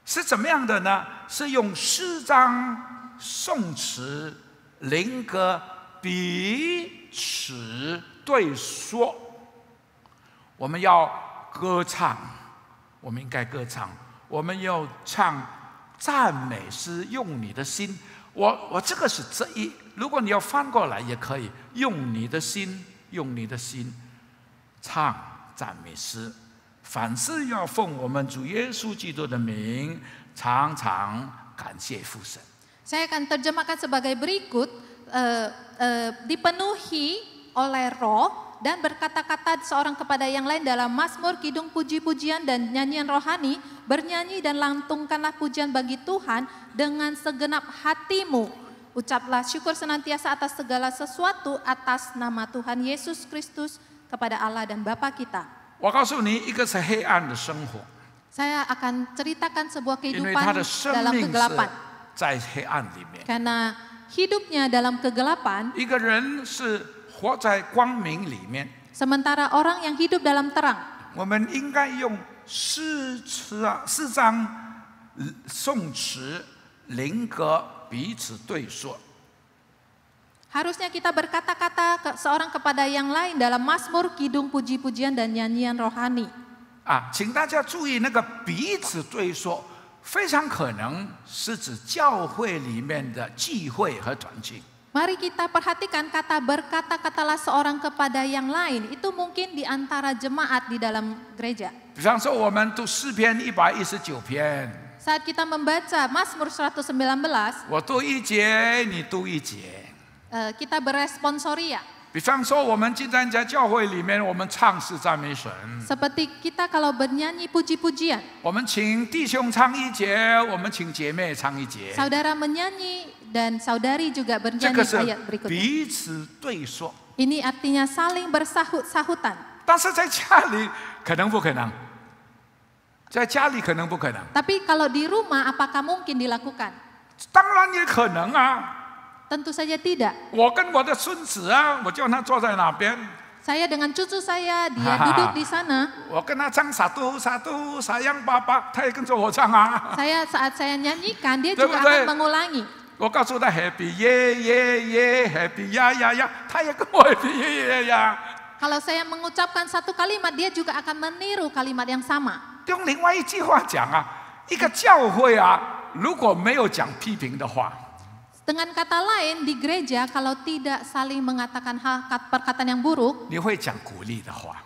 是怎么样的呢？是用诗章、颂词、灵歌彼此对说。我们要歌唱，我们应该歌唱，我们要唱赞美诗，用你的心。我这个是这一，如果你要翻过来也可以，用你的心，用你的心唱赞美诗。凡事要奉我们主耶稣基督的名，常常感谢父神。 Saya akan terjemahkan sebagai berikut, dipenuhi oleh roh dan berkata-kata seorang kepada yang lain dalam mazmur, kidung, puji-pujian dan nyanyian rohani, bernyanyi dan lantungkanlah pujian bagi Tuhan dengan segenap hatimu. Ucaplah syukur senantiasa atas segala sesuatu atas nama Tuhan Yesus Kristus kepada Allah dan Bapa kita. 我告诉你，一个是黑暗的生活， Saya akan ceritakan sebuah 因为 kehidupan 他的生 dalam 命是 kegelapan. 在黑暗里面。 Karena hidupnya dalam kegelapan, 一个人是活在光明里面， sementara orang yang hidup dalam terang. 我们应该用诗章、颂词、灵歌彼此对说。 Harusnya kita berkata-kata seorang kepada yang lain dalam mazmur, kidung, puji-pujian dan nyanyian rohani. 啊，请大家注意，那个彼此对说，非常可能是指教会里面的聚会和团契。 Mari kita perhatikan kata berkata-katalah seorang kepada yang lain. Itu mungkin di antara jemaat di dalam gereja. 比方说，我们读诗篇119篇， Saat kita membaca Mazmur 119, 我读一节，你读一节。 kita beresponsoria. 比方说，我们今天在教会里面，我们唱诗赞美神， Seperti kita kalau bernyanyi puji-pujian. 我们请弟兄唱一节，我们请姐妹唱一节。 Saudara menyanyi dan saudari juga 这 bernyanyi 个是 ayat berikutnya. 彼此对说， Ini artinya saling bersahut-sahutan. 但是在家里可能不可能，在家里可能不可能， Tapi kalau di rumah apakah mungkin dilakukan? 当然也可能啊。 Tentu saja tidak. 我跟我的孙子啊，我叫他坐在那边， Saya dengan cucu saya, dia duduk di sana. 我跟他唱satu satu sayang papa，他也跟着我唱啊。 Saat saya nyanyikan, dia 对不 juga 对？ akan mengulangi. 我告诉他 Happy 耶耶耶 Happy 呀呀呀，他也跟我 Happy 耶耶呀。 Kalau saya mengucapkan satu kalimat, dia juga akan meniru kalimat yang sama. 用另外一句话讲啊，一个教会啊，如果没有讲批评的话， Dengan kata lain, di gereja kalau tidak saling mengatakan perkataan yang buruk, 你会讲鼓励的话。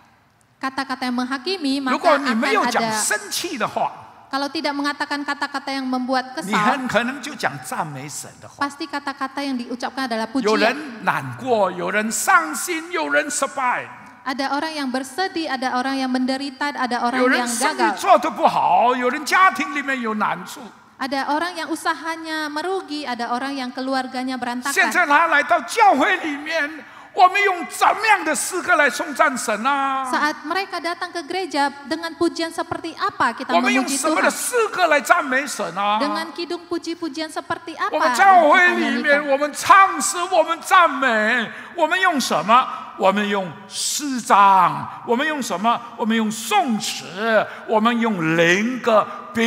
kata-kata yang menghakimi, 如 maka 果你没有 akan 讲 ada. 生气的话， Kalau tidak mengatakan kata-kata yang membuat 你 kesal, 很可能就讲赞美神的话。 pasti kata-kata yang diucapkan adalah 有 pujian. 人难过，有人伤心，有人失败， Ada orang yang bersedih, ada orang yang menderita, ada orang 有人 yang 生意 gagal. 做得不好，有人家庭里面有难处。 Ada orang yang usahanya merugi, ada orang yang keluarganya 现 berantakan. 在他来到教会里面，我们用怎么样的诗歌来颂赞神啊？ Saat mereka datang ke gereja, dengan pujian seperti apa kita 我们用 memuji 什么的 Tuhan? 诗歌来赞美神啊？ Dengan kidung puji-pujian seperti 我 apa 们 yang 教会 kita 里面， nyanyikan? 我们唱诗，我们赞美，我们用什么？我们用诗章，我们用什么？我们用颂词，我们用灵歌，彼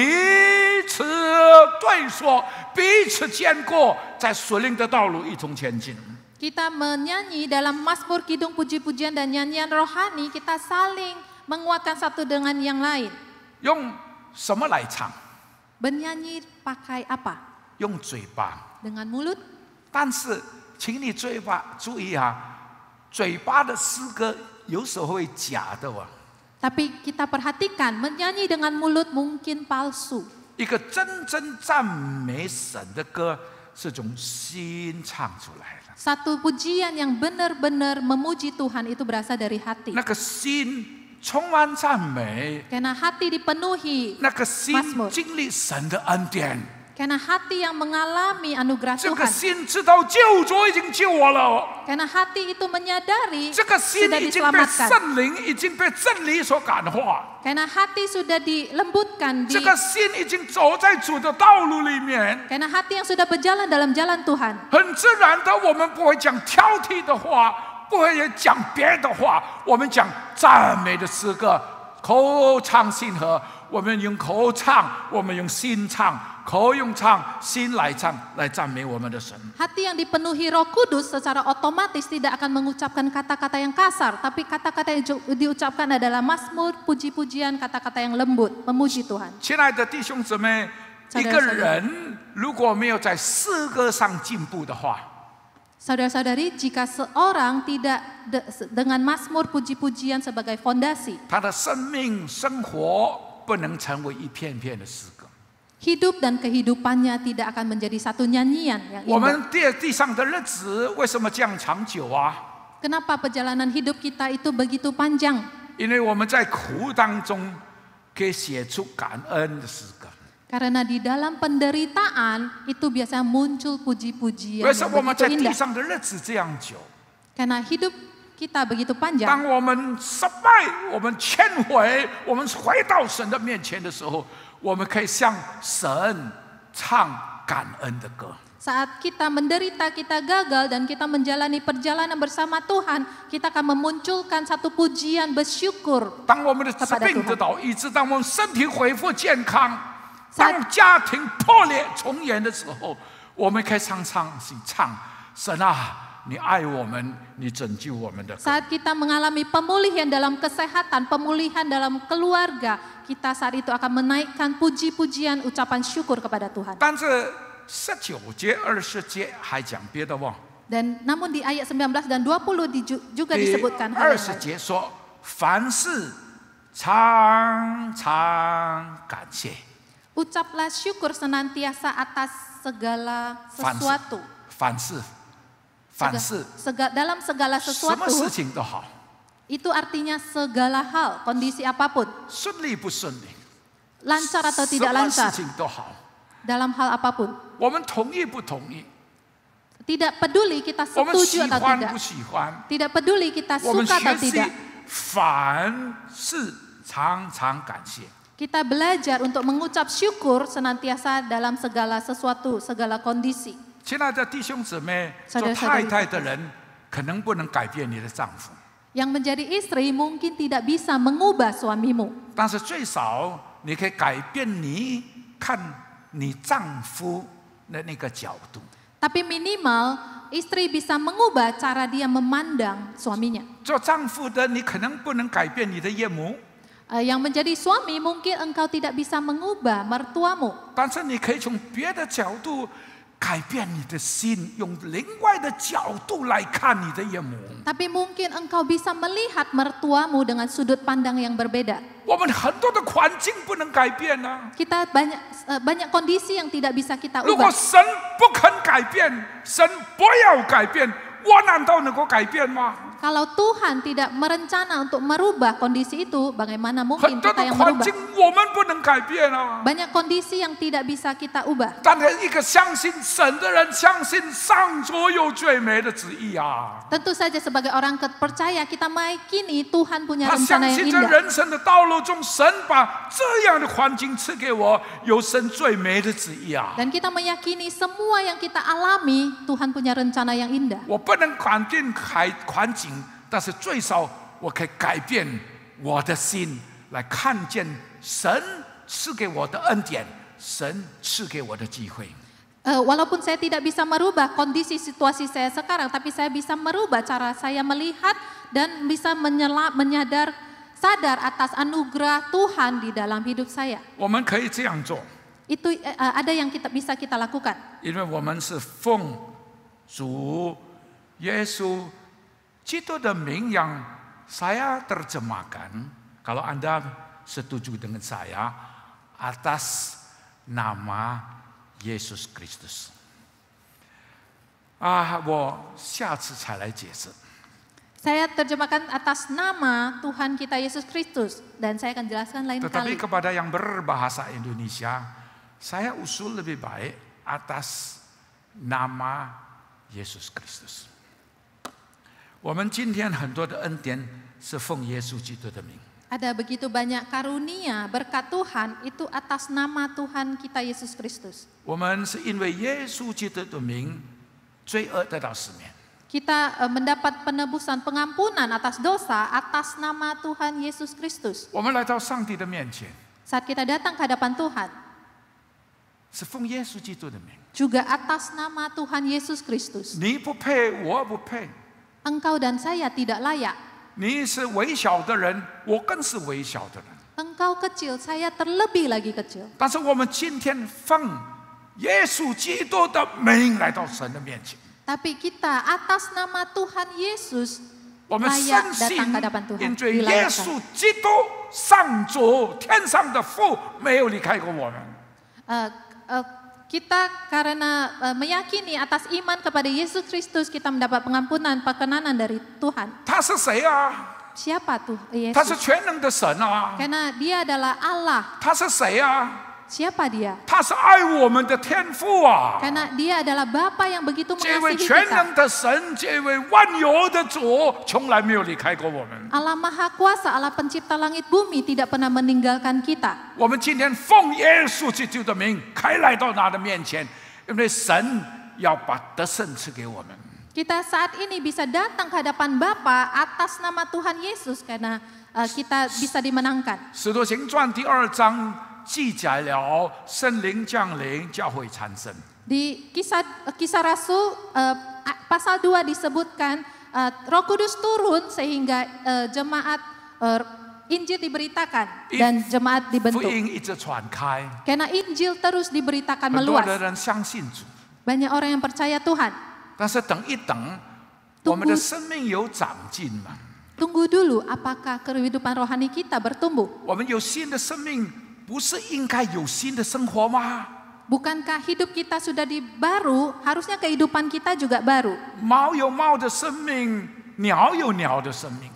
此对说，彼此坚固，在属灵的道路一同前进。 Kita menyanyi dalam mazmur, kidung, puji-pujian dan nyanyian rohani, kita saling menguatkan satu dengan yang lain. 用什么来唱？ Bernyanyi pakai apa? 用嘴巴。 Dengan mulut. 但是，请你注意啊，嘴巴的诗歌有时候会假的哇。 Tapi kita perhatikan, menyanyi dengan mulut mungkin palsu. 一个真正赞美神的歌，是从心唱出来的。 Satu pujian yang benar-benar memuji Tuhan itu berasal dari hati. 那个心充满赞美， Karena hati dipenuhi 那个心 Mazmur. 经历神的恩典， Karena hati yang mengalami anugerah 这个 Tuhan. 心知道救主已经救我了， Karena hati itu menyadari 这个心 sudah 已经被 diselamatkan. 圣灵、已经被真理所感化， Karena hati sudah dilembutkan, 这个心已经走在主的道路里面。 karena hati yang sudah berjalan dalam jalan Tuhan. 很自然的，我们不会讲挑剔的话，不会讲别的话，我们讲赞美的诗歌，口唱心和。我们用口唱，我们用心唱，口用唱，心来唱，来赞美我们的神。 Hati yang dipenuhi Roh Kudus secara otomatis tidak akan mengucapkan kata-kata yang kasar, tapi kata-kata yang diucapkan adalah mazmur, puji-pujian, kata-kata yang lembut, memuji Tuhan. 亲爱的弟兄姊妹，一个人如果没有在诗歌上进步的话， Saudara-saudari, jika seorang tidak dengan mazmur, puji-pujian sebagai fondasi, 他的生命生活不能成为一片片的诗歌。 hidup dan kehidupannya tidak akan menjadi satu nyanyian yang 我 indah. 们地上的日子为什么这样长久啊？ Kenapa perjalanan hidup kita itu begitu panjang? 因为我们在苦当中可以写出感恩的诗歌。 Karena di dalam penderitaan itu biasa muncul puji-pujian 为什 yang 么我们在 begitu 地 indah. 上的日子这样久？ Karena hidup kita begitu panjang. 当我们失败、我们忏悔、我们回到神的面前的时候，我们可以向神唱感恩的歌。 Saat kita menderita, kita gagal dan kita menjalani perjalanan bersama Tuhan, kita akan memunculkan satu pujian bersyukur. 当我们的疾病得到医治，当我们身体恢复健康，当家庭破裂重圆的时候，我们可以唱神啊！ 你爱我们，你拯救我们的。 Saat kita mengalami pemulihan dalam kesehatan, pemulihan dalam keluarga, kita saat itu akan menaikkan puji-pujian, ucapan syukur kepada Tuhan. 但是19节、20节还讲别的哇。 Dan namun di ayat 19 dan 20 juga 第 disebutkan hal yang 20 lain. 节说，凡事常常感谢。 Ucaplah syukur senantiasa atas segala 凡事 sesuatu. 凡事，凡事， Dalam segala 什么 sesuatu, 事情都好， itu artinya segala hal, kondisi apapun. 顺利不顺利， Lancar atau 什 tidak 么事 lancar, 情都好。 dalam hal apapun. 我们同意不同意？ Tidak peduli kita 我们喜 setuju atau 欢 tidak. 不喜欢？ Tidak peduli kita 我们 suka 学 atau 习 tidak. 凡事常常感谢。 Kita belajar untuk mengucap syukur senantiasa dalam segala sesuatu, segala kondisi. 亲爱的弟兄姊妹， Saudara-saudari 做太太的人可能不能改变你的丈夫， Yang menjadi istri mungkin tidak bisa mengubah suamimu. 但是最少你可以改变你看你丈夫的那个角度。 Tapi minimal istri bisa mengubah cara dia memandang suaminya. 做丈夫的你可能不能改变你的岳母， Yang menjadi suami mungkin engkau tidak bisa mengubah mertuamu. 但是你可以从别的角度改变你的心，用另外的角度来看你的岳母。 Tapi mungkin engkau bisa melihat mertuamu dengan sudut pandang yang berbeda. 我们很多的环境不能改变啊！ Kita banyak kondisi yang tidak bisa kita 如果 ubah. 神不肯改变，神不要改变，我难道能够改变吗？ Kalau Tuhan tidak merencana untuk merubah kondisi itu, bagaimana 很 mungkin 多 kita 的 yang 环 merubah? 境我们不能改变啊。 Banyak kondisi yang tidak bisa kita ubah. 但是一个相信神的人，相信上主有最美的旨意啊。 Tentu saja sebagai orang percaya kita meyakini Tuhan punya 他相 rencana yang 信在 indah. 人生的道路中，神把这样的环境赐给我，有神最美的旨意啊。 Dan kita meyakini semua yang kita alami, Tuhan punya rencana yang indah. 我不能改变环境，但是最少我可以改变我的心，来看见神赐给我的恩典，神赐给我的机会。 Walaupun saya tidak bisa merubah kondisi situasi saya sekarang, tapi saya bisa merubah cara saya melihat dan bisa sadar atas anugerah Tuhan di dalam hidup saya. 我们可以这样做， Itu ada yang bisa kita lakukan. 因为我们是奉主耶稣基督的名yang saya terjemahkan. Kalau Anda setuju dengan saya, atas nama Yesus Kristus. 我下次才来解释。 Saya terjemahkan atas nama Tuhan kita Yesus Kristus dan saya akan jelaskan lain Tetapi kali. kepada yang berbahasa Indonesia, saya usul lebih baik atas nama Yesus Kristus. 我们今天很多的恩典是奉耶稣基督的名。 Ada begitu banyak karunia berkat Tuhan itu atas nama Tuhan kita Yesus Kristus. 我们是因为耶稣基督的名，罪恶得到赦免。 Kita mendapat penebusan pengampunan atas dosa atas nama Tuhan Yesus Kristus. 我们来到上帝的面前， Saat kita datang ke hadapan Tuhan, 是奉耶稣基督的名。 juga atas nama Tuhan Yesus Kristus. 你不配，我不配。 Engkau dan saya tidak layak. 你是微小的人，我更是微小的人。 Engkau kecil, saya terlebih lagi kecil. 但是我们今天奉耶稣基督的名来到神的面前。 Tapi kita atas nama Tuhan Yesus 我们 layak 深信 datang ke hadapan Tuhan. 因为耶 Dilayakkan. 稣基督上主天上的父没有离开过我们。 Kita karena meyakini atas iman kepada Yesus Kristus kita mendapat pengampunan, perkenanan dari Tuhan. 他是谁啊？ Siapa tuh 他是 Yesus? 全能的神啊！ Karena dia adalah Allah. 他是谁啊？ Siapa dia? 他是爱我们的天父啊！ Karena dia adalah Bapa yang begitu 这位 mengasihi 全 kita. 能的神，这位万有的主，从来没有离开过我们。 Allah Maha Kuasa, Allah pencipta langit bumi tidak pernah meninggalkan kita. 我们今天奉耶稣基督的名，开来到他的面前，因为神要把得胜赐给我们。 Kita saat ini bisa datang ke hadapan Bapa atas nama Tuhan Yesus karena kita bisa dimenangkan. 使徒行传第2章记载了圣灵降临，教会产生。 Di kisah Rasul pasal 2 disebutkan Roh Kudus turun sehingga jemaat Injil diberitakan dan jemaat 福 dibentuk. 音一直传开， Karena Injil terus diberitakan 很多的 meluas. 人相信主。 Banyak orang yang percaya Tuhan. 但是等一等，我们的生命有长进吗？ Tunggu dulu, apakah kehidupan rohani kita bertumbuh? 我们有新的生命，不是应该有新的生活吗？ Bukankah hidup kita sudah baru, harusnya kehidupan kita juga baru? 猫有猫的生命，鸟有鸟的生命。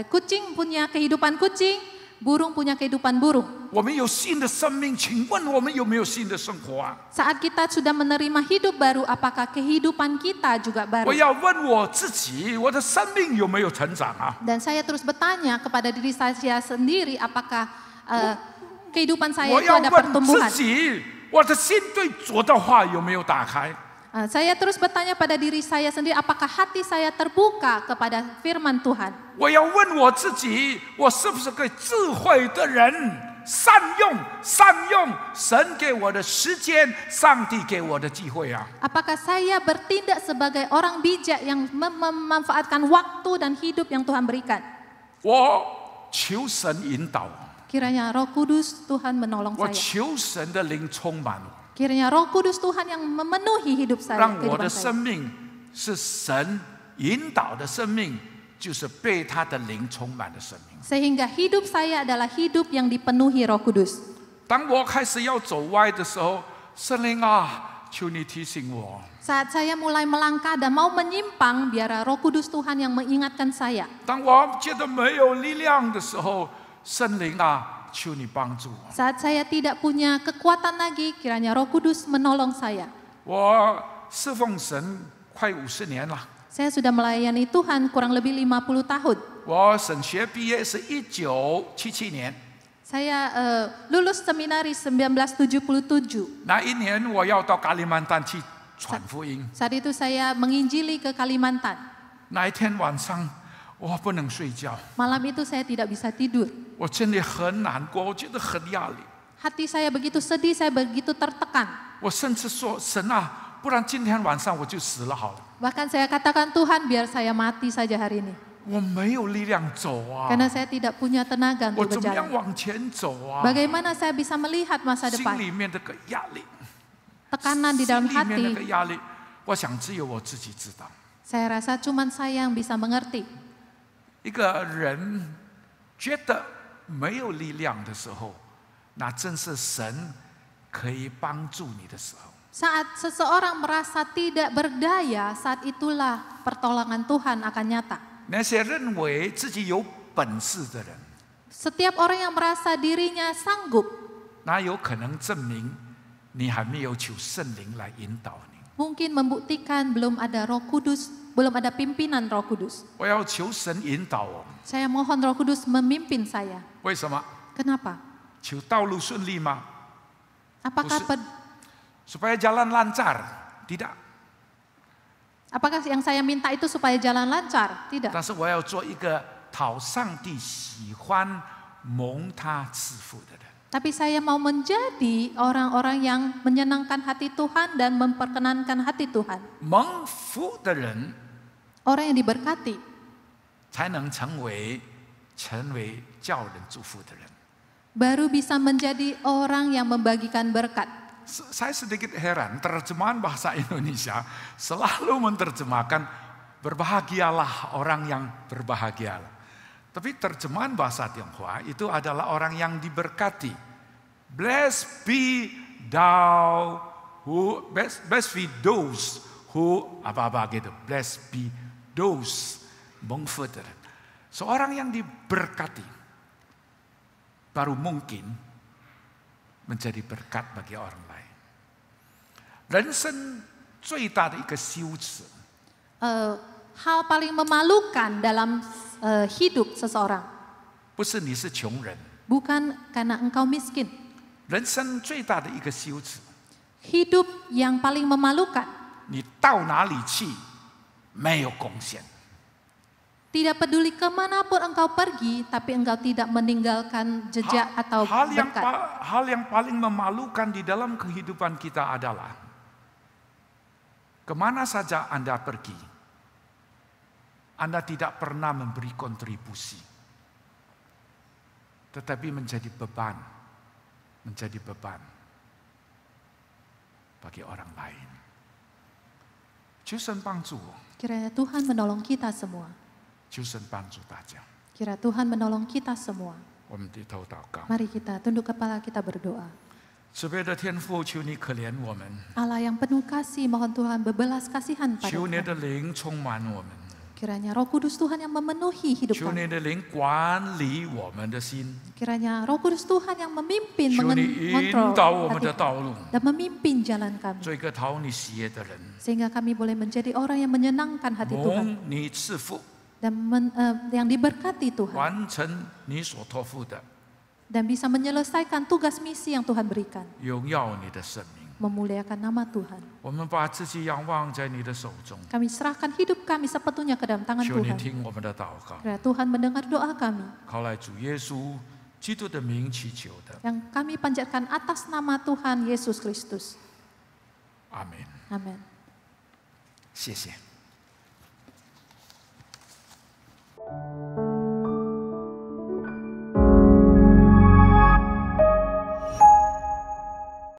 Kucing punya kehidupan kucing, burung punya kehidupan burung. 我们有新的生命，请问我们有没有新的生活啊？ Saat kita sudah menerima hidup baru, apakah kehidupan kita juga 我 baru? 要问我自己，我的生命有没有成长啊？ Dan saya terus bertanya kepada diri saya sendiri, apakah kehidupan saya 我 itu 要 ada 问 pertumbuhan? 自己，我的心对主的话有没有打开？ Saya terus bertanya pada diri saya sendiri, apakah hati saya terbuka kepada firman Tuhan? 我要问我自己，我是不是个智慧的人？善用神给我的时间，上帝给我的机会啊！ Apakah saya bertindak sebagai orang bijak yang memanfaatkan waktu dan hidup yang Tuhan berikan? 我求神引导， Kiranya Roh Kudus Tuhan menolong 我 saya. 求神的灵充满我， Kiranya Roh Kudus Tuhan yang memenuhi hidup saya, 让我的 kehidupan 生 saya. 命是神引导的生命，就是被他的灵充满的生命。 Sehingga hidup saya adalah hidup yang dipenuhi Roh Kudus. 当我开始要走歪的时候，圣灵啊，求你提醒我， Saat saya mulai melangkah dan mau menyimpang, biar Roh Kudus Tuhan yang mengingatkan saya. 当我觉得没有力量的时候，圣灵啊，求你帮助我。 Saat saya tidak punya kekuatan lagi, kiranya Roh Kudus menolong saya. 我侍奉神快50年了， Saya sudah melayani Tuhan kurang lebih 50 tahun. 我神学毕业是1977年， Saya lulus seminaris 1977. 那一年我要到加利曼丹去传福音。 Saat itu saya menginjili ke Kalimantan. 那一天晚上我不能睡觉， Malam itu saya tidak bisa tidur. 我真的很难过，我觉得很压力。 Hati saya begitu sedih, saya begitu tertekan. 我甚至说神啊，不然今天晚上我就死了好了。 Bahkan saya katakan, Tuhan biar saya mati saja hari ini. 我没有力量走啊， Karena saya tidak punya tenaga 我 untuk 怎么样 berjalan. 往前走啊？ Bagaimana saya bisa melihat masa 心 depan? 里面这个压力， Tekanan di dalam 心里面那个 hati, 压力，我想只有我自己知道。 saya rasa cuman saya yang bisa mengerti. 一个人觉得没有力量的时候，那正是神可以帮助你的时候。 Saat seseorang merasa tidak berdaya, saat itulah pertolongan Tuhan akan nyata. 那些认为自己有本事的人， Setiap orang yang merasa dirinya sanggup, 那有可能证明你还没有求圣灵来引导你。 mungkin membuktikan belum ada Roh Kudus, belum ada pimpinan Roh Kudus. 我要求神引导我， Saya mohon Roh Kudus memimpin saya. 为什么？ Kenapa? 求道路顺利吗？ Apakah supaya jalan lancar? Tidak. apakah yang saya minta itu supaya jalan lancar? Tidak. 但是我要做一个讨上帝喜欢、蒙他赐福的人。 Tapi saya mau menjadi orang-orang yang menyenangkan hati Tuhan dan memperkenankan hati Tuhan. 蒙福的人 Orang yang diberkati 才能成为叫人祝福的人。 baru bisa menjadi orang yang membagikan berkat. Saya sedikit heran, terjemahan bahasa Indonesia selalu menerjemahkan berbahagialah orang yang berbahagia. Tapi terjemahan bahasa Tionghoa itu adalah orang yang diberkati. Blessed be those who apa-apa gitu. Blessed be those 蒙福的人. Seorang yang diberkati baru mungkin menjadi berkat bagi orang lain. 人生最大的一个羞耻， Hal paling memalukan dalam hidup seseorang 不是你是穷人， bukan karena engkau miskin. 人生最大的一个羞耻， Hidup yang paling memalukan, 你到哪里去没有贡献。 tidak peduli kemanapun engkau pergi, tapi engkau tidak meninggalkan jejak atau berkat. Hal yang paling memalukan di dalam kehidupan kita adalah kemana saja Anda pergi, Anda tidak pernah memberi kontribusi, tetapi menjadi beban bagi orang lain. 求神帮助我， Kiranya Tuhan menolong kita semua. 求神帮助大家。 Kira Tuhan menolong kita semua. 我们低头祷告， Mari kita tunduk kepala, kita berdoa. 慈悲的天父，求你可怜我们， Allah yang penuh kasih, mohon Tuhan berbelas kasihan pada 求你 kami. 的灵充满我们， Kiranya Roh Kudus Tuhan yang memenuhi hidup 求你 kami. 的灵管理我们的心， Kiranya Roh Kudus Tuhan yang memimpin, 求你引导我们 mengontrol 的 hati 道路， dan memimpin jalan kami. 做一个讨你喜悦的人， Sehingga kami boleh menjadi orang yang menyenangkan hati Tuhan 蒙你赐福， dan yang diberkati Tuhan 完成你所托付的， dan bisa menyelesaikan tugas misi yang Tuhan berikan, 荣耀你的生命。 memuliakan nama Tuhan. 我们把自己仰望在你的手中， Kami serahkan hidup kami sepenuhnya ke dalam tangan 求你 Tuhan. 听我们的祷告， Kiranya Tuhan mendengar doa kami 靠来主耶稣基督的名祈求的， yang kami panjatkan atas nama Tuhan Yesus Kristus. 阿门。 Amin. 谢谢。